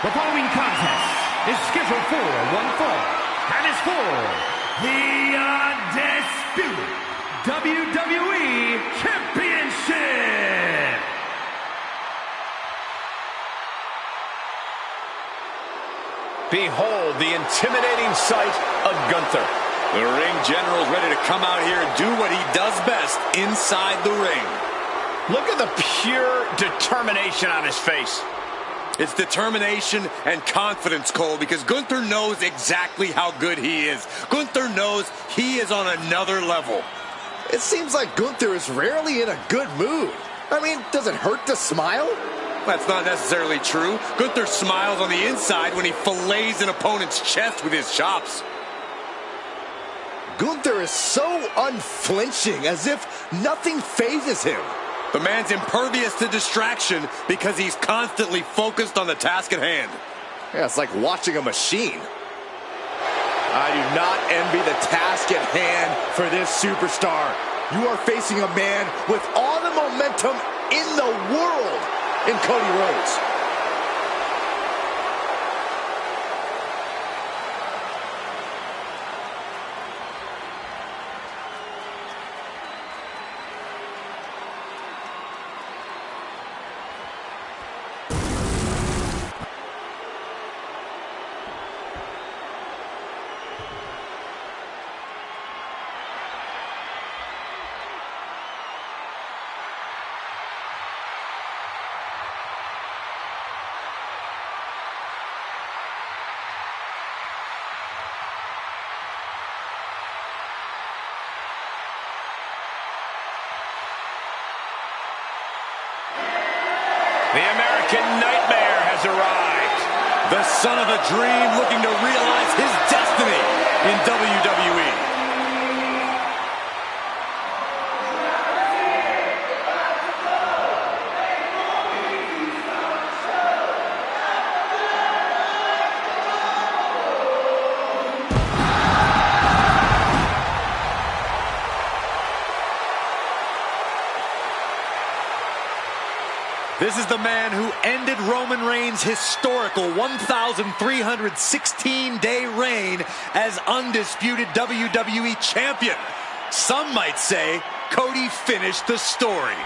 The following contest is scheduled for one fall and is for the undisputed WWE Championship. Behold the intimidating sight of Gunther. The ring general is ready to come out here and do what he does best inside the ring. Look at the pure determination on his face. It's determination and confidence, Cole, because Gunther knows exactly how good he is. Gunther knows he is on another level. It seems like Gunther is rarely in a good mood. I mean, does it hurt to smile? That's not necessarily true. Gunther smiles on the inside when he fillets an opponent's chest with his chops. Gunther is so unflinching, as if nothing phases him. The man's impervious to distraction because he's constantly focused on the task at hand. Yeah, it's like watching a machine. I do not envy the task at hand for this superstar. You are facing a man with all the momentum in the world in Cody Rhodes. The American Nightmare has arrived. The son of a dream looking to realize his destiny in WWE. This is the man who ended Roman Reigns' historical 1,316-day reign as undisputed WWE champion. Some might say Cody finished the story.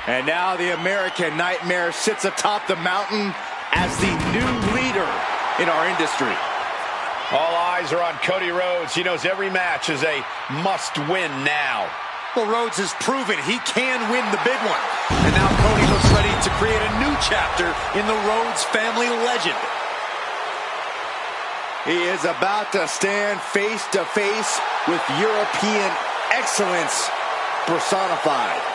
And now the American Nightmare sits atop the mountain as the new leader in our industry. All eyes are on Cody Rhodes. He knows every match is a must-win now. Well, Rhodes has proven he can win the big one. And now Cody looks ready to create a new chapter in the Rhodes family legend. He is about to stand face to face with European excellence personified.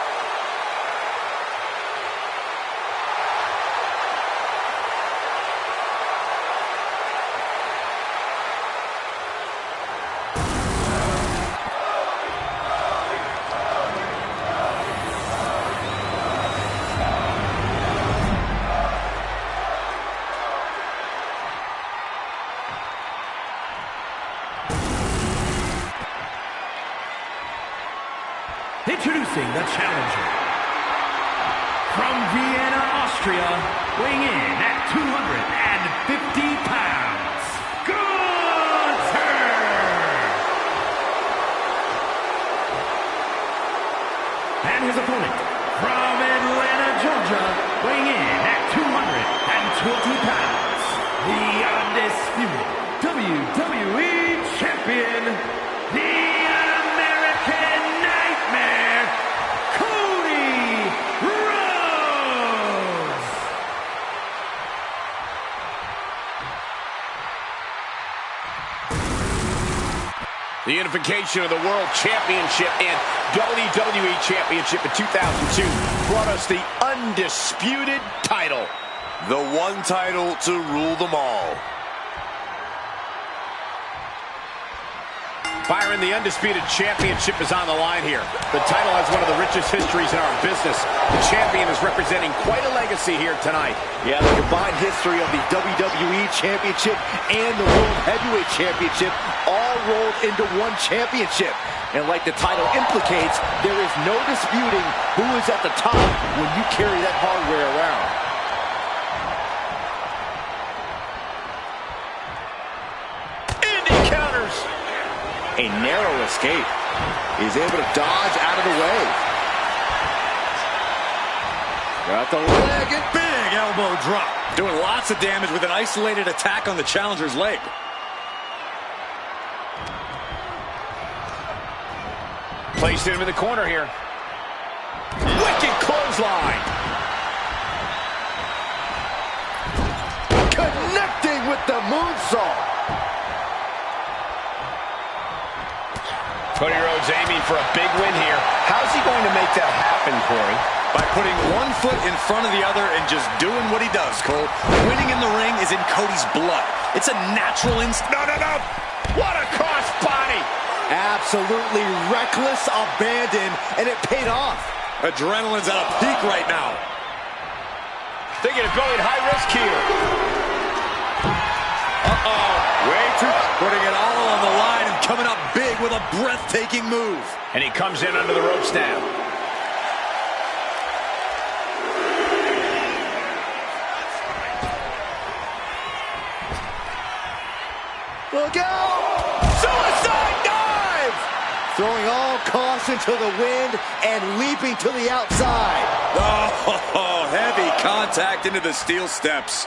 Introducing the challenger. From Vienna, Austria, weighing in at 250 pounds, Gunther! And his opponent, from Atlanta, Georgia, weighing in at 220 pounds, the undisputed WWE Champion, the American Nightmare, Cody Rhodes! The unification of the World Championship and WWE Championship in 2002 brought us the undisputed title. The one title to rule them all. Byron, the undisputed championship is on the line here. The title has one of the richest histories in our business. The champion is representing quite a legacy here tonight. Yeah, the combined history of the WWE Championship and the World Heavyweight Championship all rolled into one championship. And like the title implicates, there is no disputing who is at the top when you carry that hardware around. A narrow escape. He's able to dodge out of the way. Got the leg and big elbow drop. Doing lots of damage with an isolated attack on the challenger's leg. Placed him in the corner here. Wicked clothesline. Connecting with the moonsault. Cody Rhodes aiming for a big win here. How's he going to make that happen, Corey? By putting one foot in front of the other and just doing what he does, Cole. Winning in the ring is in Cody's blood. It's a natural instinct. No. What a crossbody. Absolutely reckless abandon, and it paid off. Adrenaline's at a peak right now. Thinking of going high risk here. Way too. Putting it all on the line and coming up big with a breathtaking move. And he comes in under the ropes now. Look out! Suicide dive! Throwing all caution to the wind and leaping to the outside. Oh, heavy contact into the steel steps.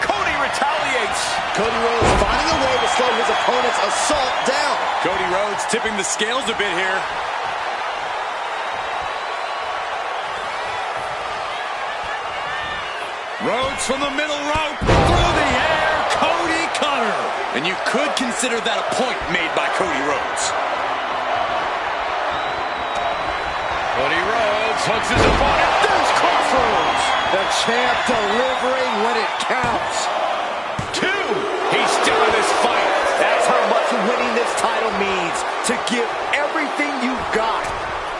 Cody retaliates. Cody Rhodes finding a way to slow his opponent's assault down. Cody Rhodes tipping the scales a bit here. Rhodes from the middle rope. Through the air, Cody cutter. And you could consider that a point made by Cody Rhodes. Cody Rhodes hooks his opponent. There's Crossroads. The champ delivering when it counts. 2. He's still in this fight. That's how much winning this title means. To give everything you've got.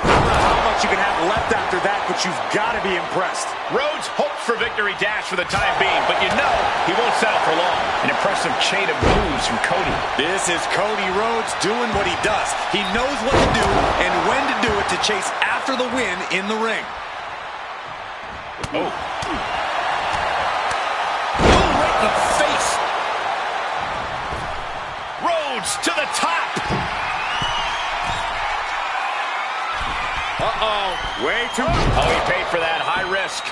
I don't know how much you can have left after that, but you've got to be impressed. Rhodes hopes for victory dash for the time being, but you know he won't settle for long. An impressive chain of moves from Cody. This is Cody Rhodes doing what he does. He knows what to do and when to do it to chase after the win in the ring. Oh. Right in the face. Rhodes to the top. Way too. Oh, he paid for that. High risk.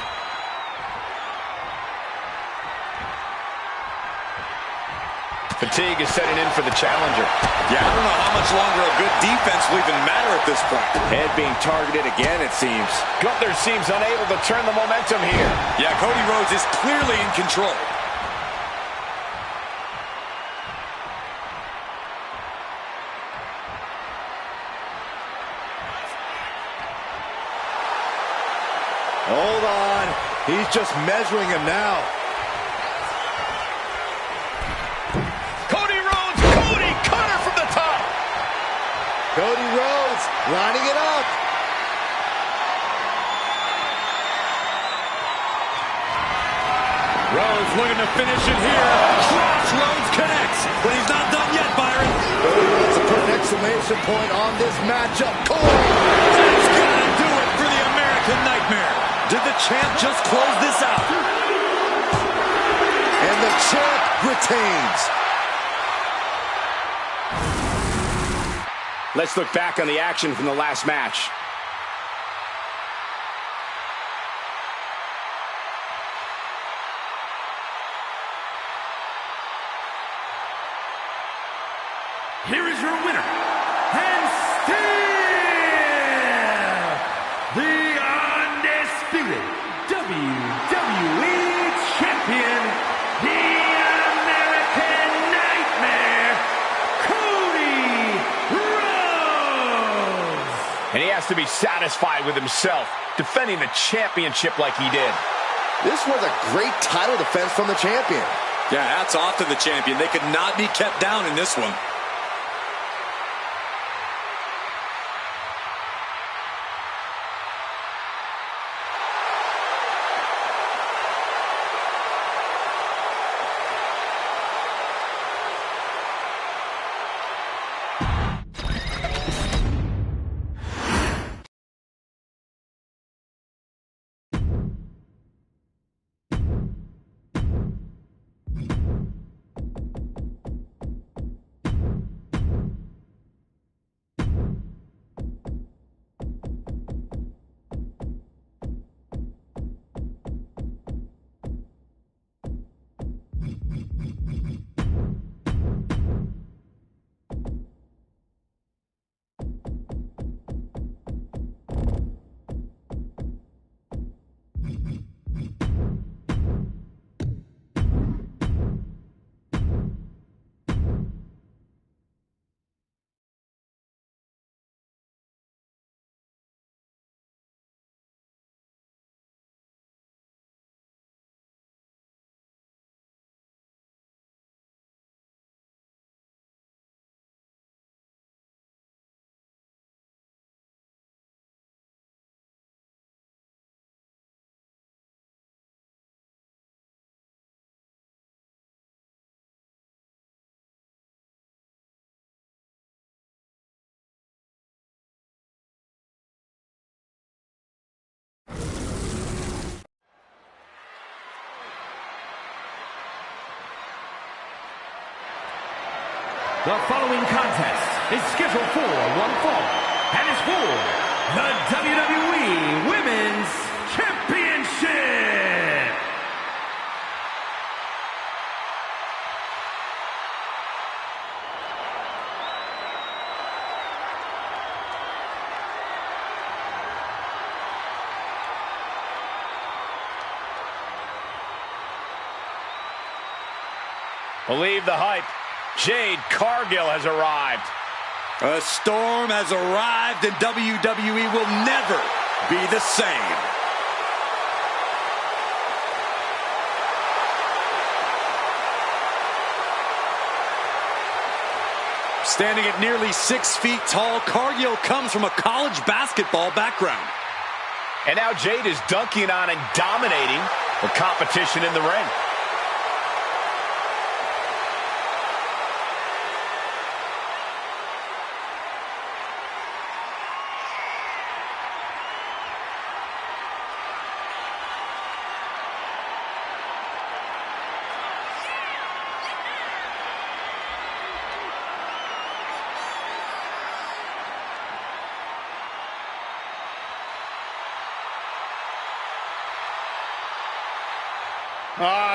Fatigue is setting in for the challenger. Yeah, I don't know how much longer a good defense will even matter at this point. Head being targeted again, it seems. Gunther seems unable to turn the momentum here. Yeah, Cody Rhodes is clearly in control. Hold on. He's just measuring him now. Cody Rhodes, Cody cutter from the top. Cody Rhodes lining it up. Rhodes looking to finish it here. Crossroads connects, but he's not done yet, Byron. Cody wants to put an exclamation point on this matchup. Cody! That's gotta do it for the American Nightmare. Did the champ just close this out? And the champ retains. Let's look back on the action from the last match. Here is your winner, and still the undisputed WWE Champion, the American Nightmare, Cody Rhodes. And he has to be satisfied with himself, defending the championship like he did. This was a great title defense from the champion. Yeah, hats off to the champion. They could not be kept down in this one. The following contest is scheduled for one fall and is for the WWE Women's Championship. Believe the hype. Jade Cargill has arrived. A storm has arrived and WWE will never be the same. Standing at nearly 6 feet tall, Cargill comes from a college basketball background. And now Jade is dunking on and dominating the competition in the ring.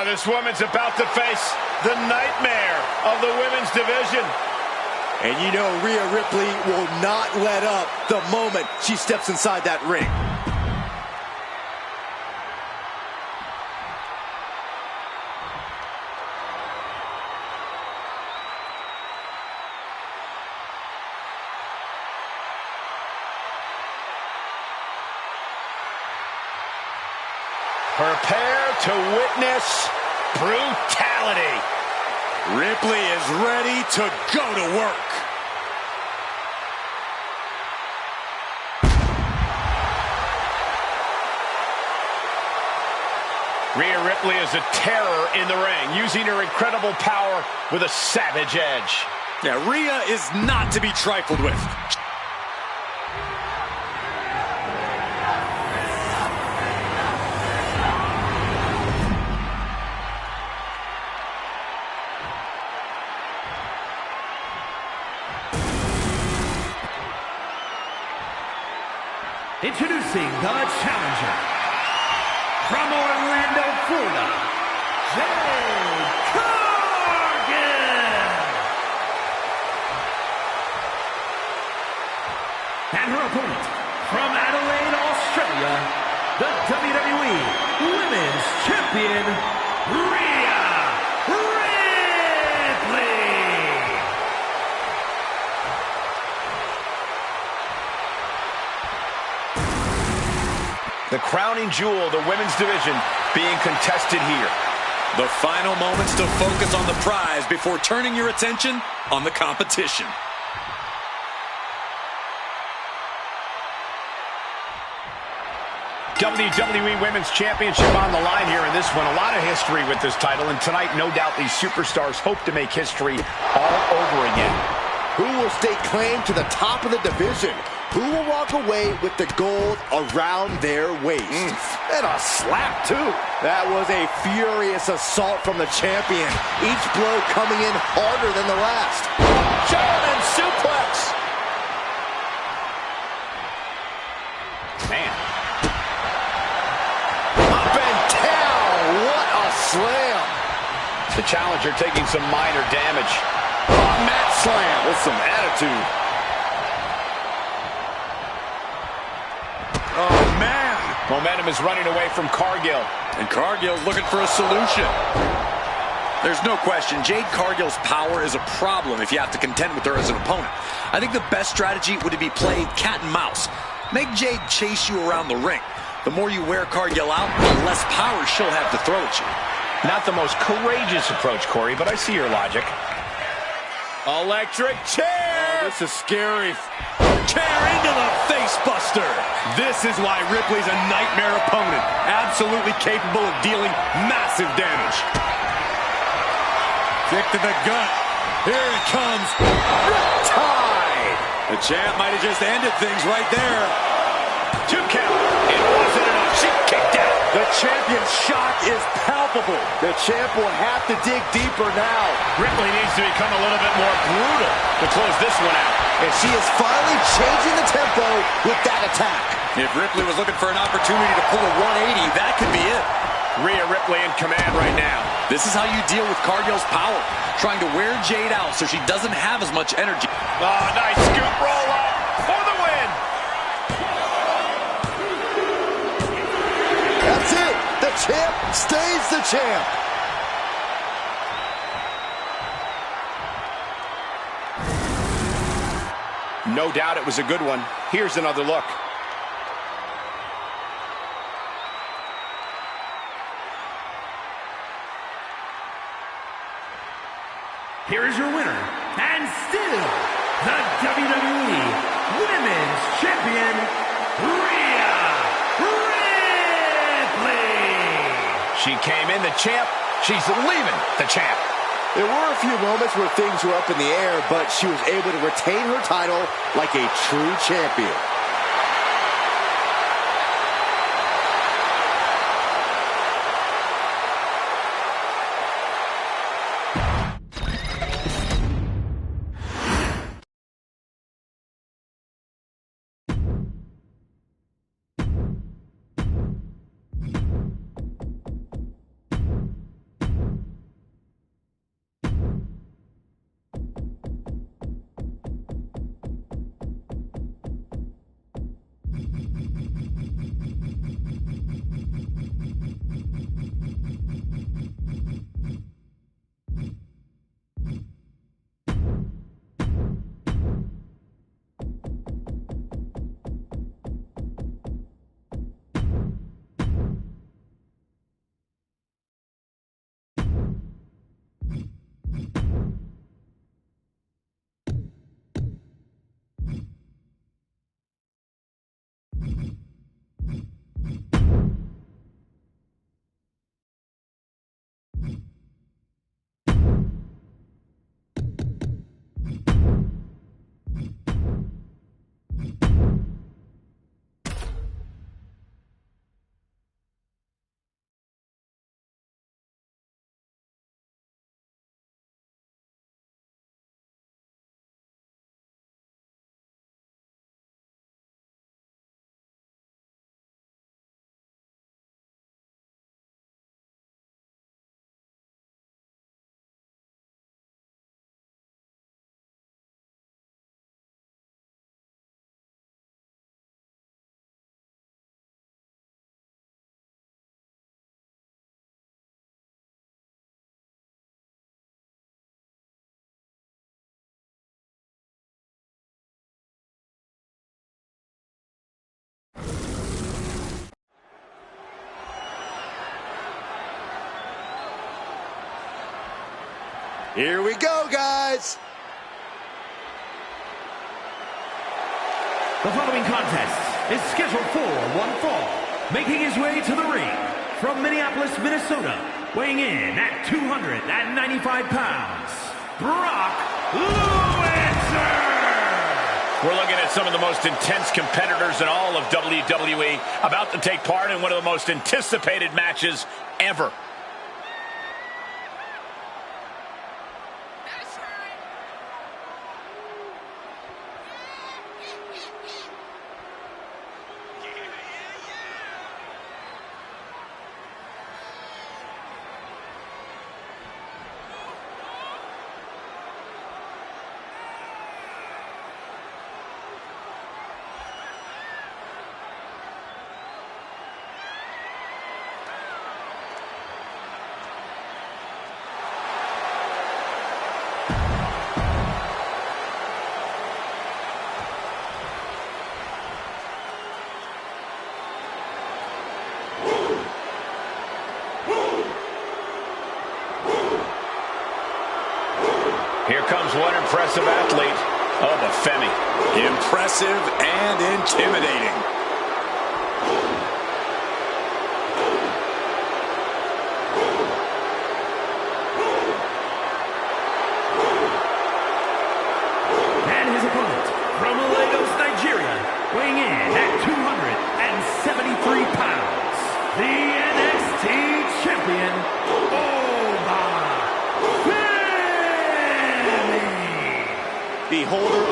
This woman's about to face the nightmare of the women's division. And you know Rhea Ripley will not let up the moment she steps inside that ring. Prepare to witness brutality. Ripley is ready to go to work. Rhea Ripley is a terror in the ring, using her incredible power with a savage edge. Yeah, Rhea is not to be trifled with. Introducing the challenger from Orlando, Florida, Jade Cargill. And her opponent from Adelaide, Australia, the WWE Women's Champion, Rhea Ripley. The crowning jewel of the women's division being contested here. The final moments to focus on the prize before turning your attention on the competition. WWE Women's Championship on the line here in this one. A lot of history with this title, and tonight, no doubt, these superstars hope to make history all over again. Who will stake claim to the top of the division? Who will walk away with the gold around their waist? And a slap, too. That was a furious assault from the champion. Each blow coming in harder than the last. German suplex. Man. Up and down. What a slam. The challenger taking some minor damage. Mat slam with some attitude. Oh, man. Momentum is running away from Cargill. And Cargill's looking for a solution. There's no question, Jade Cargill's power is a problem if you have to contend with her as an opponent. I think the best strategy would be play cat and mouse. Make Jade chase you around the ring. The more you wear Cargill out, the less power she'll have to throw at you. Not the most courageous approach, Corey, but I see your logic. Electric chair! Oh, this is scary. Chair into the face buster. This is why Ripley's a nightmare opponent. Absolutely capable of dealing massive damage. Kick to the gut. Here it comes. Riptide! The champ might have just ended things right there. 2 count. It wasn't enough. She kicked out. The champion's shock is palpable. The champ will have to dig deeper now. Ripley needs to become a little bit more brutal to close this one out. And she is finally changing the tempo with that attack. If Ripley was looking for an opportunity to pull a 180, that could be it. Rhea Ripley in command right now. This is how you deal with Cargill's power. Trying to wear Jade out so she doesn't have as much energy. Oh, nice scoop roll up for the win. That's it. The champ stays the champ. No doubt it was a good one. Here's another look. Here is your winner, and still the WWE Women's Champion, Rhea Ripley. She came in the champ. She's leaving the champ. There were a few moments where things were up in the air, but she was able to retain her title like a true champion. Here we go, guys. The following contest is scheduled for one fall. Making his way to the ring from Minneapolis, Minnesota, weighing in at 295 pounds, Brock Lesnar. We're looking at some of the most intense competitors in all of WWE about to take part in one of the most anticipated matches ever. Here comes one impressive athlete. Oh, the Femi. Impressive and intimidating. And his opponent from Lagos, Nigeria, weighing in at 273 pounds, the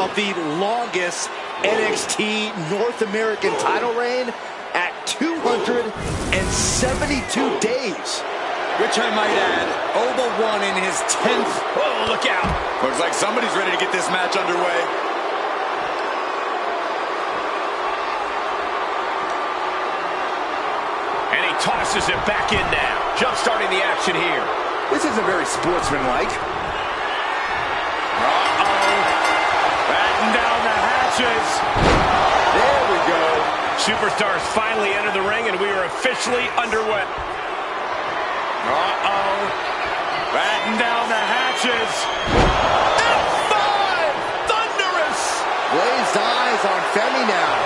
of the longest NXT North American title reign at 272 days. Which I might add, Oba won in his 10th. Oh, look out. Looks like somebody's ready to get this match underway. And he tosses it back in now. Jump-starting the action here. This isn't very sportsmanlike. Uh-oh. Batten down the hatches. There we go. Superstars finally enter the ring, and we are officially underway. Uh-oh. Batten down the hatches. F5! Thunderous! Glazed eyes on Femi now.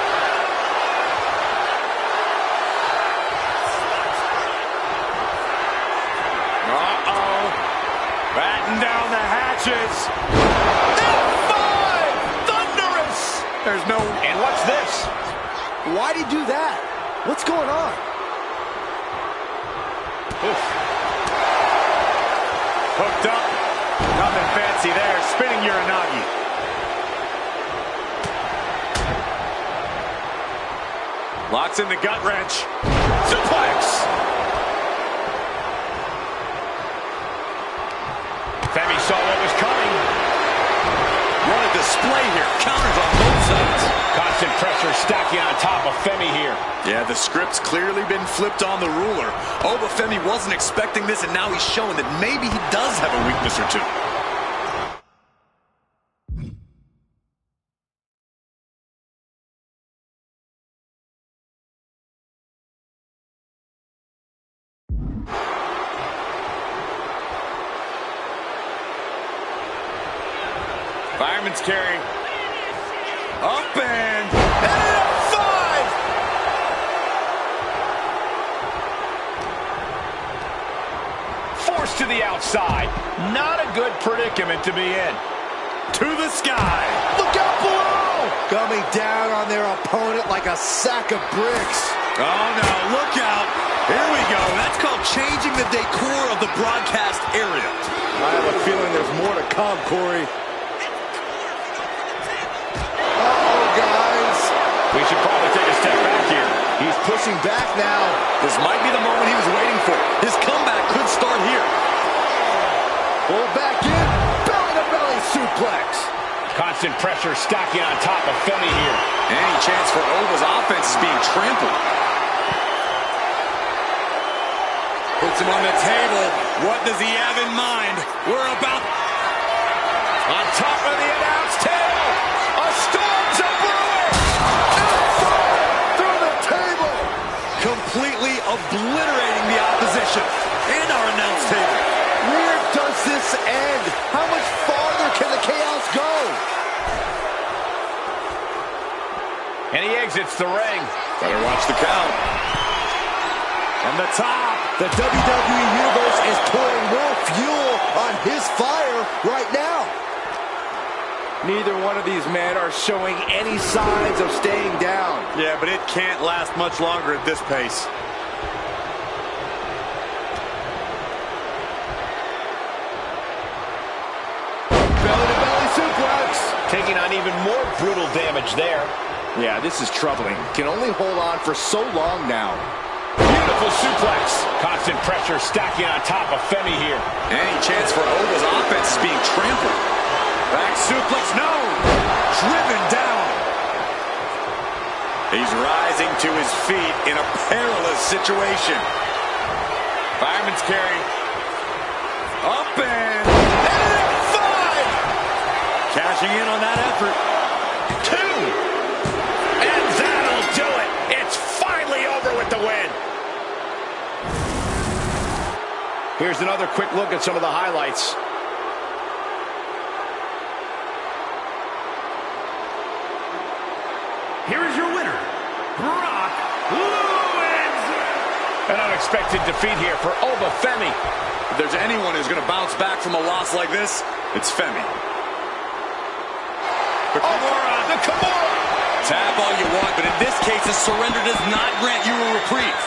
Uh-oh. Batten down the hatches. F5! Thunderous! There's no... And what's this? Why'd he do that? What's going on? Oof. Hooked up. Nothing fancy there. Spinning Uranagi. Locks in the gut wrench. Suplex. Femi saw what was coming. What a display here. Counters on both sides. Constant pressure stacking on top of Femi here. Yeah, the script's clearly been flipped on the ruler. Oba Femi wasn't expecting this, and now he's showing that maybe he does have a weakness or two. Fireman's carry. Up and F5! Forced to the outside. Not a good predicament to be in. To the sky. Look out below! Coming down on their opponent like a sack of bricks. Oh no, look out. Here we go. That's called changing the decor of the broadcast area. I have a feeling there's more to come, Corey. We should probably take a step back here. He's pushing back now. This might be the moment he was waiting for. His comeback could start here. Pull back in. Belly-to-belly suplex. Constant pressure stacking on top of Femi here. Any chance for Oba's offense is being trampled. Puts him on the table. What does he have in mind? We're about... On top of the announce table. A storm's a-brewing. Through the table. Completely obliterating the opposition and our announce table. Where does this end? How much farther can the chaos go? And he exits the ring. Better watch the count. From the top, the WWE Universe is pouring more fuel on his fire right now. Neither one of these men are showing any signs of staying down. Yeah, but it can't last much longer at this pace. Belly-to-belly suplex. Taking on even more brutal damage there. Yeah, this is troubling. Can only hold on for so long now. Beautiful suplex. Constant pressure stacking on top of Femi here. Any chance for Oba's offense is being trampled. Back suplex, no! Driven down. He's rising to his feet in a perilous situation. Fireman's carry. Up and F5! Cashing in on that effort. 2. And that'll do it. It's finally over with the win. Here's another quick look at some of the highlights. Here is your winner, Brock Lesnar. An unexpected defeat here for Oba Femi. If there's anyone who's going to bounce back from a loss like this, it's Femi. The Kimura. Tap all you want, but in this case, a surrender does not grant you a reprieve.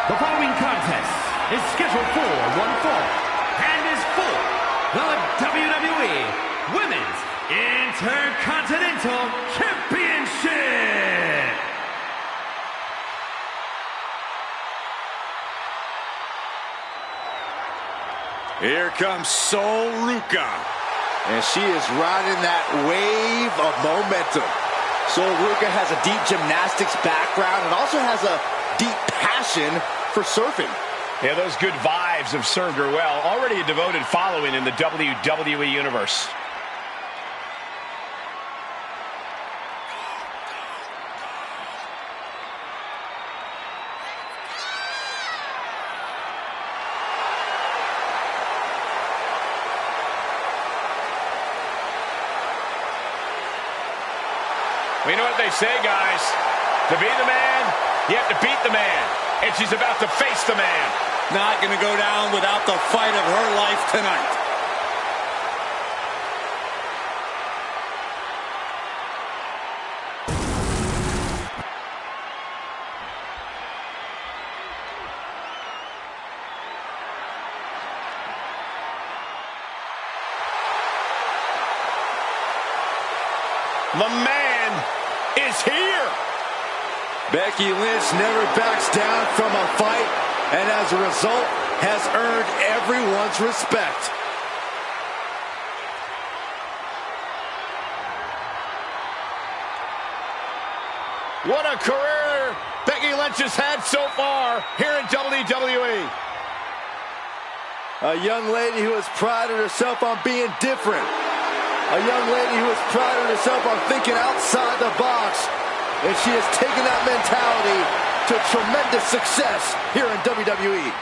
The following contest is scheduled for one fall and is for the WWE Women's Intercontinental Championship. Here comes Sol Ruca. And she is riding that wave of momentum. Sol Ruca has a deep gymnastics background and also has a deep passion for surfing. Yeah, those good vibes have served her well. Already a devoted following in the WWE Universe. We know what they say, guys. To be the man, you have to beat the man. And she's about to face the man. Not going to go down without the fight of her life tonight. The man is here. Becky Lynch never backs down from a fight, and as a result, has earned everyone's respect. What a career Becky Lynch has had so far here in WWE. A young lady who has prided herself on being different. A young lady who has prided herself on thinking outside the box. And she has taken that mentality to tremendous success here in WWE.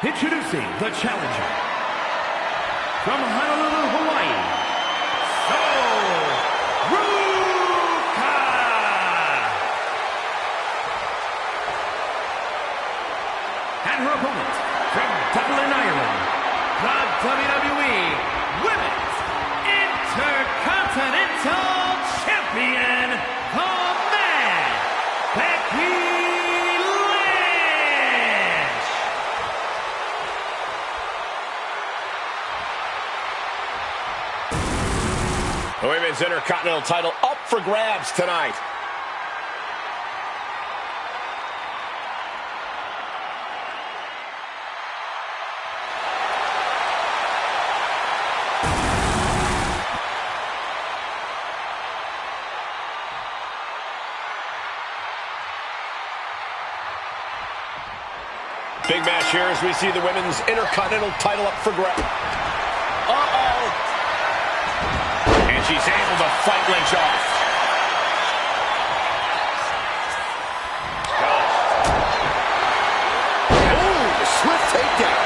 Introducing the challenger from Honolulu, Hawaii, Sol Ruca. And her opponent from Dublin, Ireland, the WWE Women's Intercontinental Champion, the Man, Becky. The Women's Intercontinental title up for grabs tonight. Big match here as we see the Women's Intercontinental title up for grabs. She's able to fight Lynch off. Ooh, the swift takedown.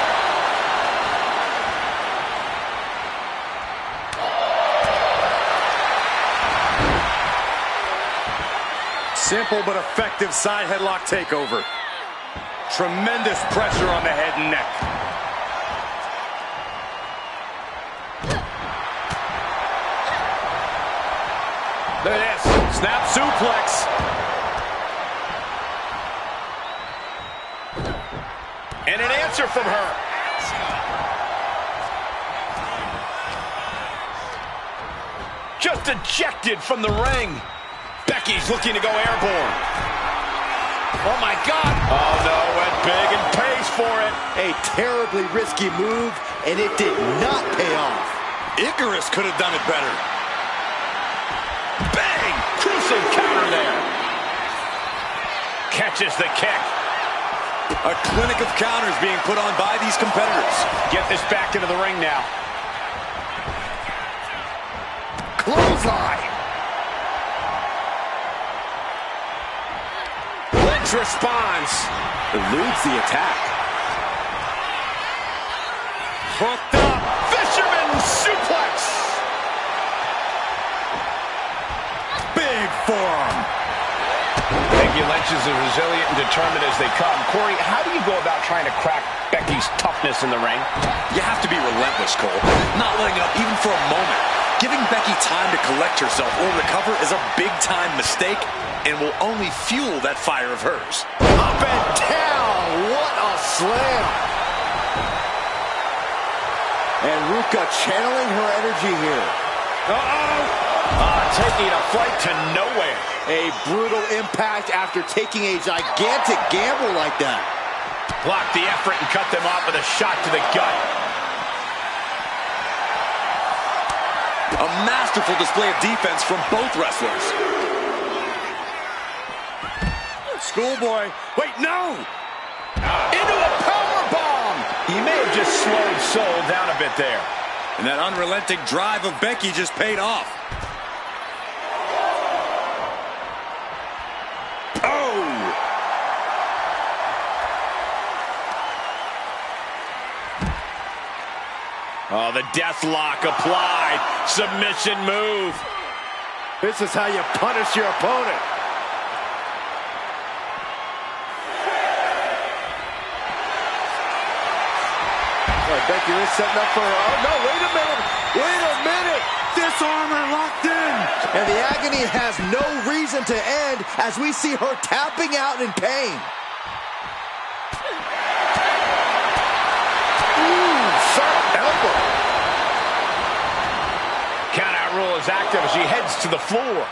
Simple but effective side headlock takeover. Tremendous pressure on the head and neck. Look at this. Snap suplex. And an answer from her. Just ejected from the ring. Becky's looking to go airborne. Oh, my God. Oh, no. Went big and pays for it. A terribly risky move, and it did not pay off. Icarus could have done it better. Bang! Crucial counter there. Catches the kick. A clinic of counters being put on by these competitors. Get this back into the ring now. Clothesline. Lynch responds. Eludes the attack. Hooked up. Suplex. Big forearm. Becky Lynch is as resilient and determined as they come. Corey, how do you go about trying to crack Becky's toughness in the ring? You have to be relentless, Cole. Not letting up even for a moment. Giving Becky time to collect herself or recover is a big-time mistake and will only fuel that fire of hers. Up and down. What a slam. And Ruka channeling her energy here. Taking a flight to nowhere. A brutal impact after taking a gigantic gamble like that. Block the effort and cut them off with a shot to the gut. A masterful display of defense from both wrestlers. Schoolboy. Wait, no! Into a powerbomb. He may have just slowed Soul down a bit there. And that unrelenting drive of Becky just paid off. Oh, the death lock applied. Submission move. This is how you punish your opponent. Becky Lynch setting up for her. Oh, no, wait a minute. Wait a minute. Disarmor locked in. And the agony has no reason to end as we see her tapping out in pain. Sharp elbow. Countout rule is active as she heads to the floor.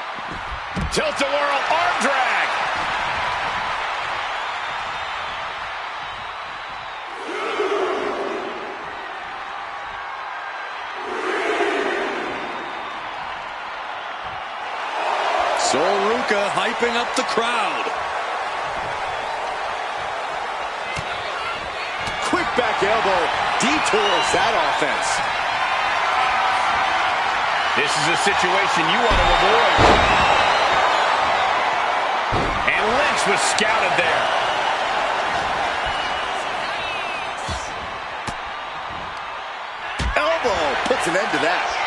Tilt-a-whirl arm drag. Sol Ruca hyping up the crowd. Quick back elbow detours that offense. This is a situation you want to avoid. And Lynch was scouted there. Elbow puts an end to that.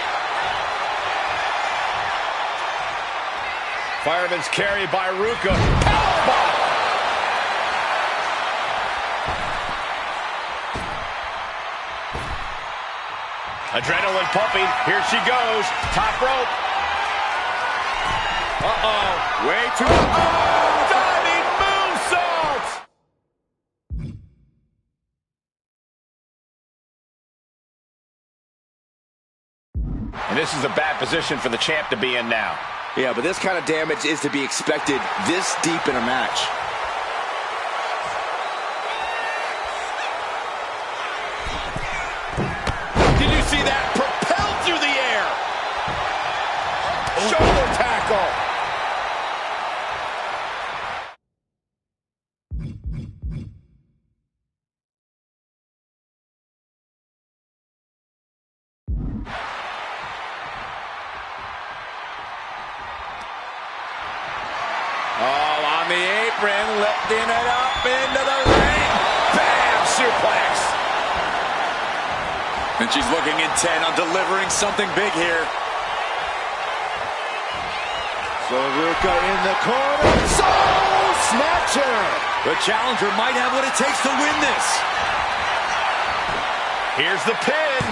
Fireman's carry by Ruca. Powerbomb! Adrenaline pumping. Here she goes. Top rope. Uh-oh. Way too... Oh! Diving moonsault! And this is a bad position for the champ to be in now. Yeah, but this kind of damage is to be expected this deep in a match. Did you see that? Propelled through the air. Shoulder tackle. Oh, on the apron, lifting it up into the ring. Bam! Suplex. And she's looking intent on delivering something big here. Sol Ruca in the corner. Soul Snatcher. The challenger might have what it takes to win this. Here's the pin.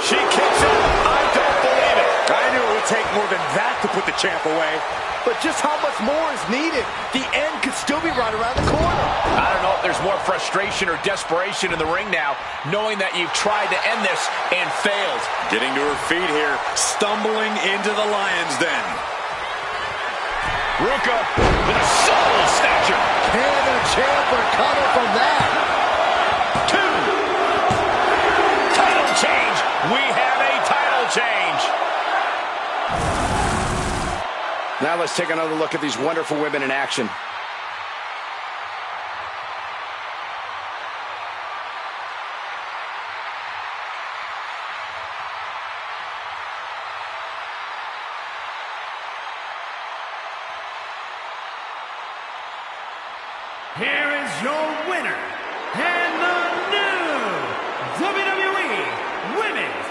She kicks out. I don't believe it. I knew it would take more than that to put the champ away. But just how much more is needed? The end could still be right around the corner. I don't know if there's more frustration or desperation in the ring now, knowing that you've tried to end this and failed. Getting to her feet here, stumbling into the lion's den. Ruca with a soul snatcher. Can the champ recover from that? 2. Title change. We have a title change. Now let's take another look at these wonderful women in action. Here is your winner, and the new WWE Women's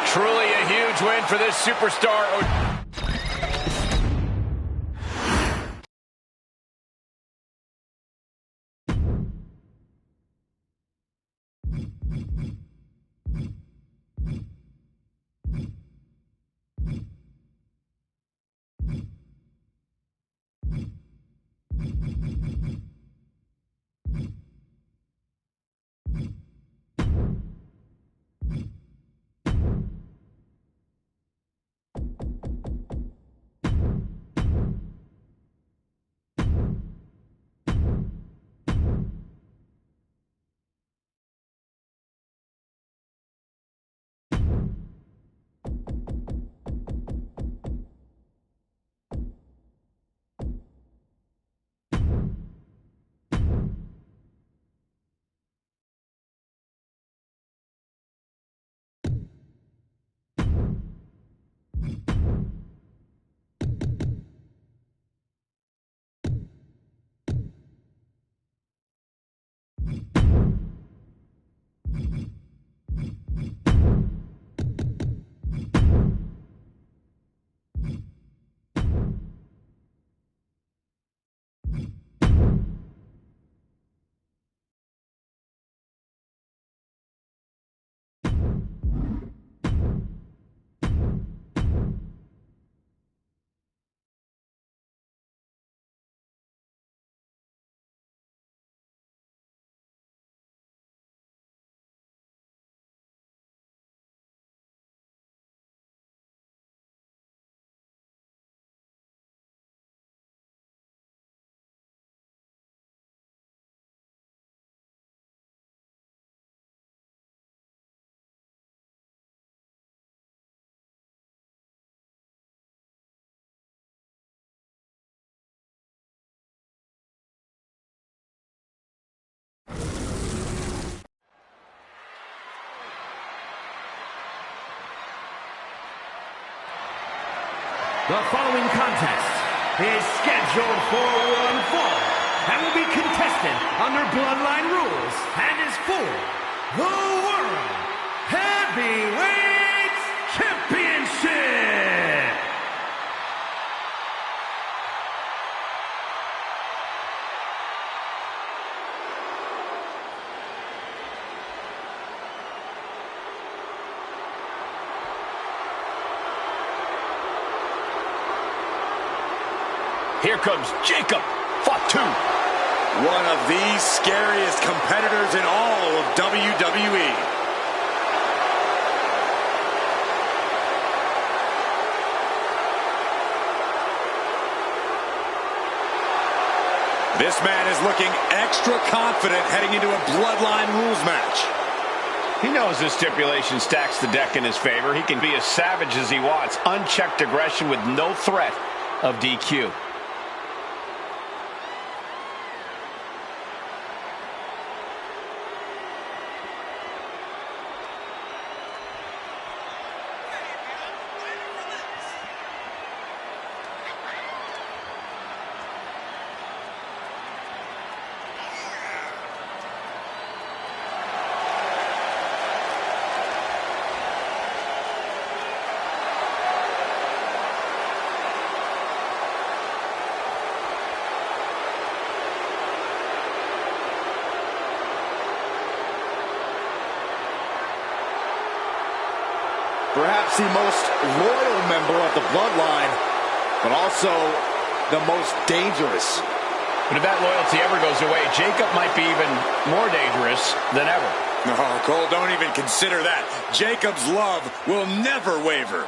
Truly a huge win for this superstar. The following contest is scheduled for one fall and will be contested under Bloodline rules and is for the World Heavyweight Championship. Here comes Jacob. Fought two. One of the scariest competitors in all of WWE. This man is looking extra confident heading into a Bloodline rules match. He knows this stipulation stacks the deck in his favor. He can be as savage as he wants. Unchecked aggression with no threat of DQ. Perhaps the most loyal member of the Bloodline, but also the most dangerous. But if that loyalty ever goes away, Jacob might be even more dangerous than ever. No, Cole, don't even consider that. Jacob's love will never waver.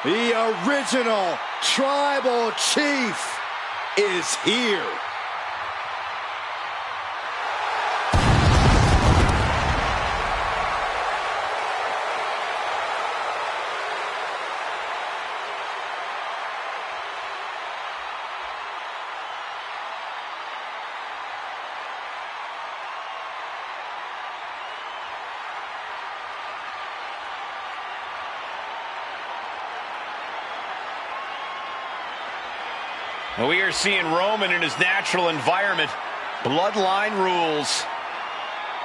The original Tribal Chief is here. Well, we are seeing Roman in his natural environment. Bloodline rules.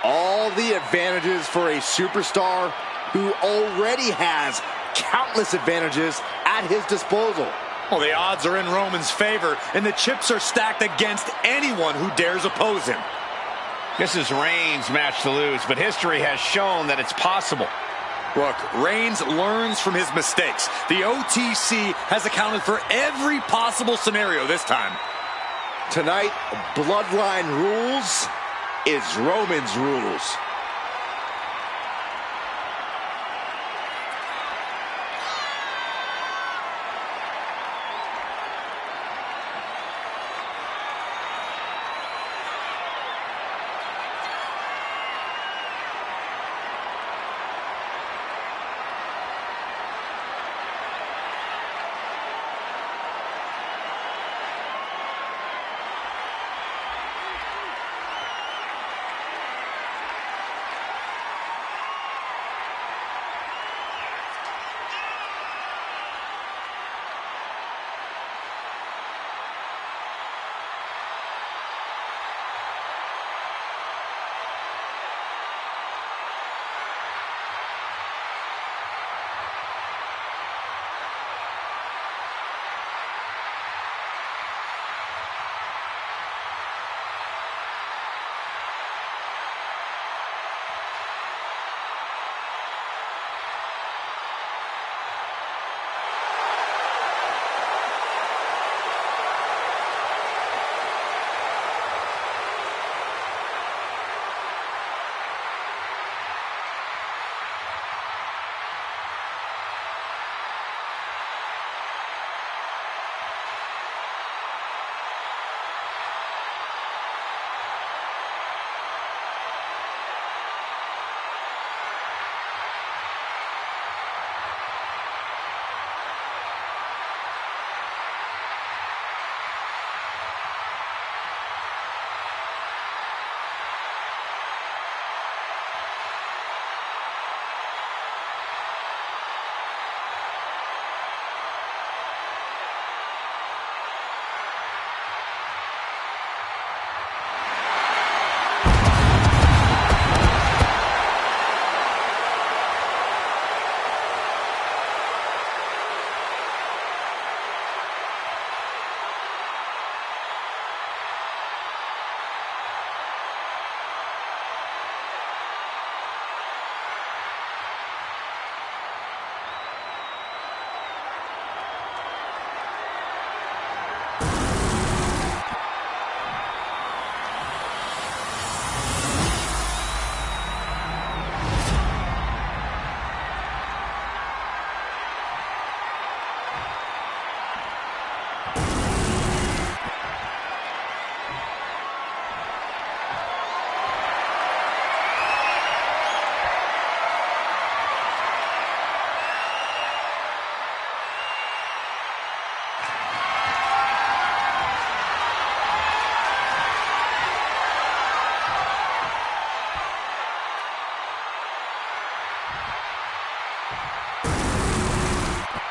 All the advantages for a superstar who already has countless advantages at his disposal. Well, the odds are in Roman's favor, and the chips are stacked against anyone who dares oppose him. This is Reigns' match to lose, but history has shown that it's possible. Look, Reigns learns from his mistakes. The OTC has accounted for every possible scenario this time. Tonight, Bloodline rules is Roman's rules.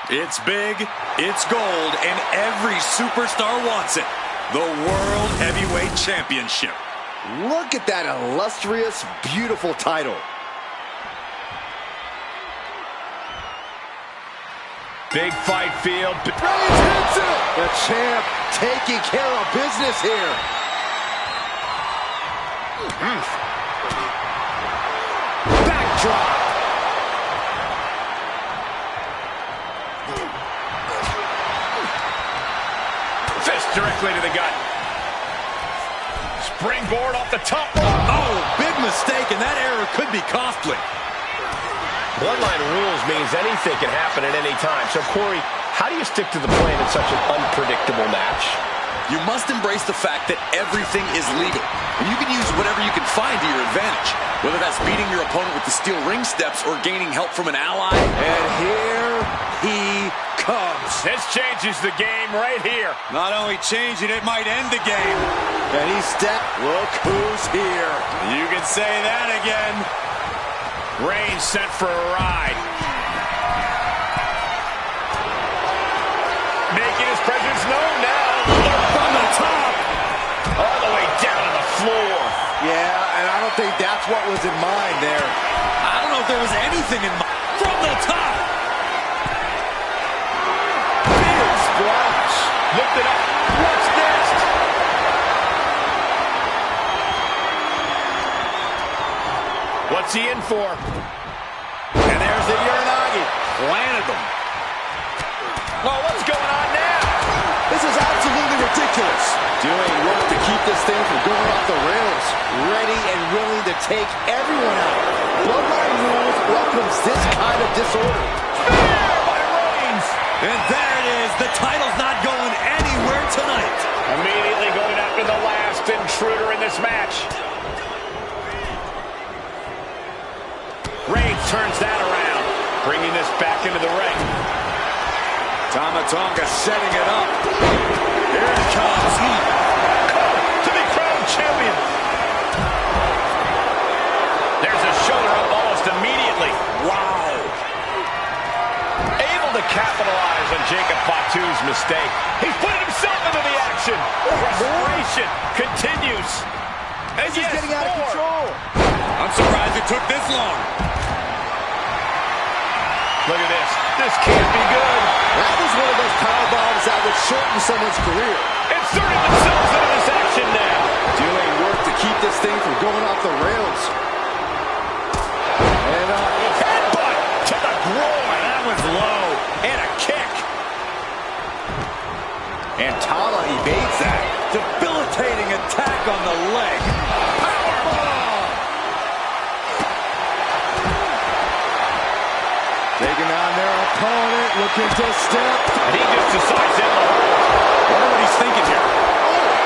It's big, it's gold, and every superstar wants it. The World Heavyweight Championship. Look at that illustrious, beautiful title. Big fight field. Reigns hits it! The champ taking care of business here. Backdrop. Fist directly to the gut. Springboard off the top rope. Oh, big mistake, and that error could be costly. Bloodline rules means anything can happen at any time. So, Corey, how do you stick to the plan in such an unpredictable match? You must embrace the fact that everything is legal, and you can use whatever you can find to your advantage, whether that's beating your opponent with the steel ring steps or gaining help from an ally. And here he comes. This changes the game right here. Not only change it, it might end the game. And he stepped. Look who's here. You can say that again. Reigns sent for a ride. Making his presence known now. From the top. All the way down to the floor. Yeah, and I don't think that's what was in mind there. I don't know if there was anything in mind. From the top. Big splash. Lift it up. What's next? What's he in for? And there's the Uranagi. Planted them. Well, what's going on now? This is absolutely ridiculous. Doing work to keep this thing from going off the rails. Ready and willing to take everyone out. Bloodline Rules welcomes this kind of disorder. By Reigns. And there it is. The title's not going anywhere tonight. Immediately going after the last intruder in this match. Reigns turns that around, bringing this back into the ring. Tama Tonga setting it up. Here it comes. To be crowned champion. There's a shoulder up almost immediately. Wow. Able to capitalize on Jacob Fatu's mistake. He's putting himself into the action. Frustration continues. And This is getting out of control. I'm surprised it took this long. Look at this. This can't be good. That was one of those power bombs that would shorten someone's career. Inserting themselves into this action now. Doing work to keep this thing from going off the rails. And Headbutt to the groin. That was low. And a kick. And Tama evades that. Debilitating attack on the leg. Powerbomb! Taking on their opponent, looking to step. And he just decides in the hold. Wonder what he's thinking here.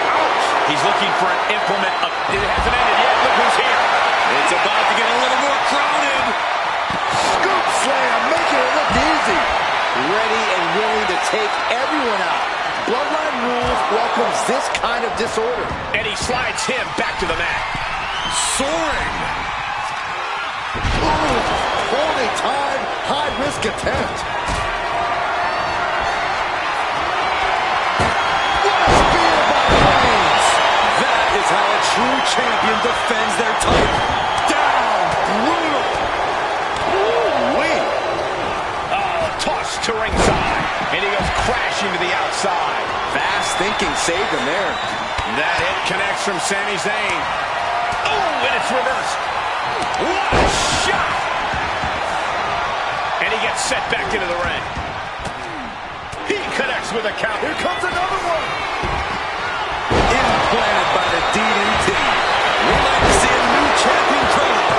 Ouch! He's looking for an implement. It hasn't ended yet. Look who's here. It's about to get a little more crowded. Scoop slam, making it look easy. Ready and willing to take everyone out. Bloodline Rules welcomes this kind of disorder. And he slides him back to the mat. Soaring. Ooh, holding time, high-risk attempt. What a spear by Reigns. That is how a true champion defends their title. Down. Brutal. Ooh-wee. Oh, toss to ringside. And he goes crashing to the outside. Fast thinking saved him there. That hit connects from Sami Zayn. Oh, and it's reversed. What a shot! And he gets set back into the ring. He connects with a count. Here comes another one. Implanted by the DDT. We'd like to see a new champion crowned.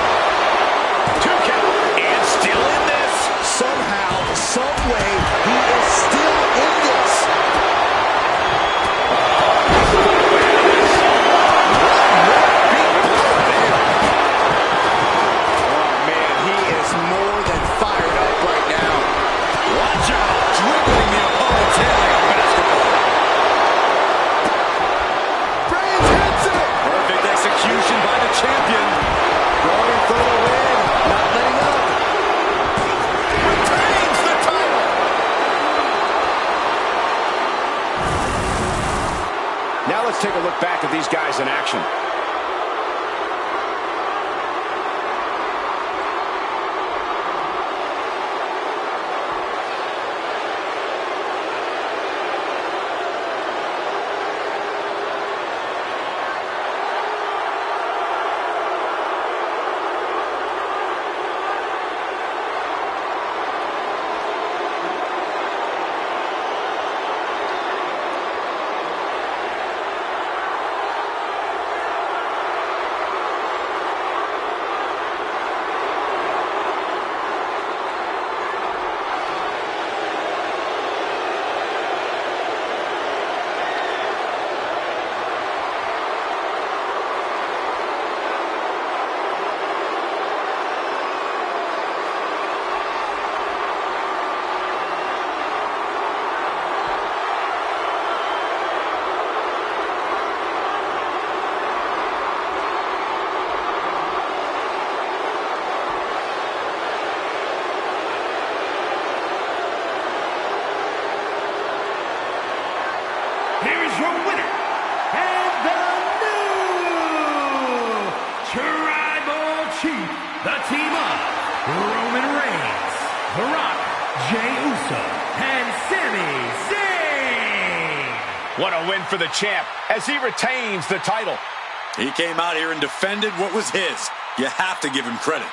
2 count. And still in this. Somehow, some way, he is still in this. Oh, man, he is more than fired up right now. Watch out. Dribbling the opponent's head like a basketball. Reigns hits it. Perfect execution by the champion. Going for the win. Not letting up. Retains the title. Now let's take a look back at these guys in action. the team of Roman Reigns, Brock J. Uso, and Sami Zayn. What a win for the champ as he retains the title. He came out here and defended what was his. You have to give him credit.